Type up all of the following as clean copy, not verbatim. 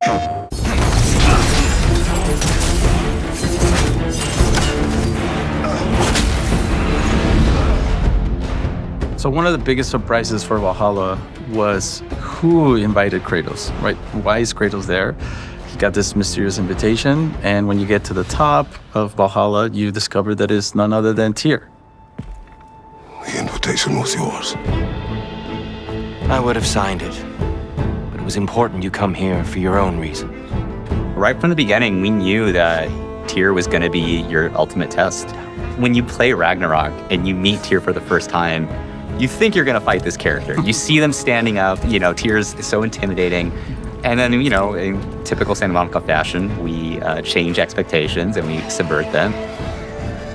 So one of the biggest surprises for Valhalla was who invited Kratos, right? Why is Kratos there? He got this mysterious invitation, and when you get to the top of Valhalla, you discover that it's none other than Tyr. The invitation was yours. I would have signed it, but it was important you come here for your own reasons. Right from the beginning, we knew that Tyr was going to be your ultimate test. When you play Ragnarok and you meet Tyr for the first time, you think you're going to fight this character. You see them standing up, Tyr's so intimidating. And then, in typical Santa Monica fashion, we change expectations and we subvert them.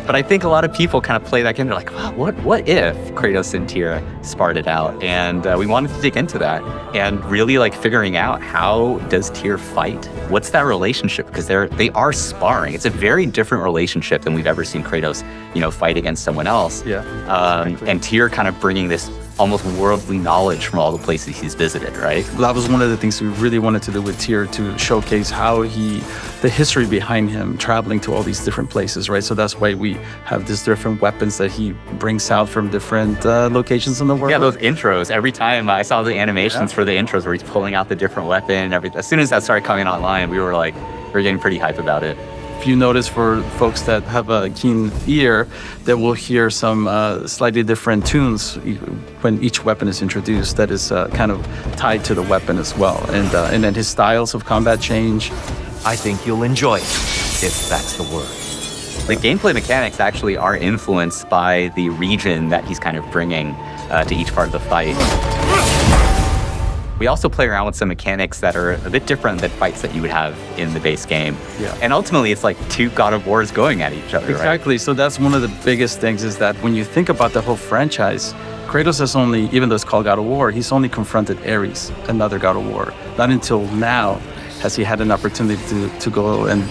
But I think a lot of people kind of play that game. They're like, wow, what if Kratos and Tyr sparred it out? And we wanted to dig into that and really figuring out, how does Tyr fight? What's that relationship? Because they are sparring. It's a very different relationship than we've ever seen Kratos, fight against someone else. Yeah. Exactly. And Tyr kind of bringing this almost worldly knowledge from all the places he's visited, right? That was one of the things we really wanted to do with Tyr, to showcase how the history behind him traveling to all these different places, right? So that's why we have these different weapons that he brings out from different locations in the world. Yeah, those intros. Every time I saw the animations for the intros where he's pulling out the different weapon and everything. As soon as that started coming online, we were getting pretty hype about it. If you notice, for folks that have a keen ear, that will hear some slightly different tunes when each weapon is introduced that is kind of tied to the weapon as well. And then his styles of combat change. I think you'll enjoy it, if that's the word. The gameplay mechanics actually are influenced by the region that he's kind of bringing to each part of the fight. We also play around with some mechanics that are a bit different than fights that you would have in the base game. Yeah. And ultimately, it's like two God of Wars going at each other, Exactly. right? So that's one of the biggest things, is that when you think about the whole franchise, Kratos has only, even though it's called God of War, he's only confronted Ares, another God of War. Not until now has he had an opportunity to go and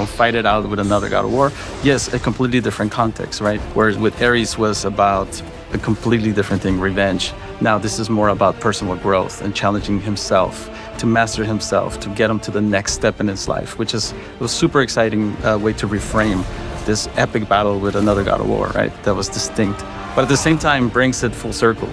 fight it out with another God of War. Yes, a completely different context, right? Whereas with Ares was about a completely different thing, revenge. Now this is more about personal growth and challenging himself to master himself, to get him to the next step in his life, which is a super exciting way to reframe this epic battle with another God of War, right? That was distinct, but at the same time brings it full circle.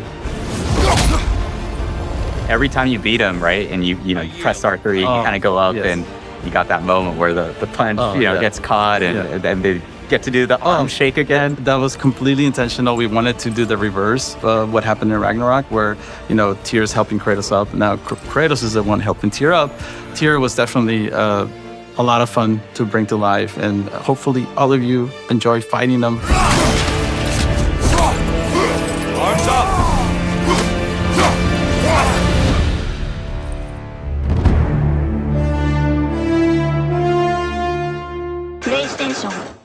Every time you beat him, right, and you press R3, you kind of go up, yes. And you got that moment where the punch gets caught, and then they get to do the arm shake again. That was completely intentional. We wanted to do the reverse of what happened in Ragnarok, where Tyr's helping Kratos up. Now Kratos is the one helping Tyr up. Tyr was definitely a lot of fun to bring to life, and hopefully all of you enjoy fighting them. Arms up! PlayStation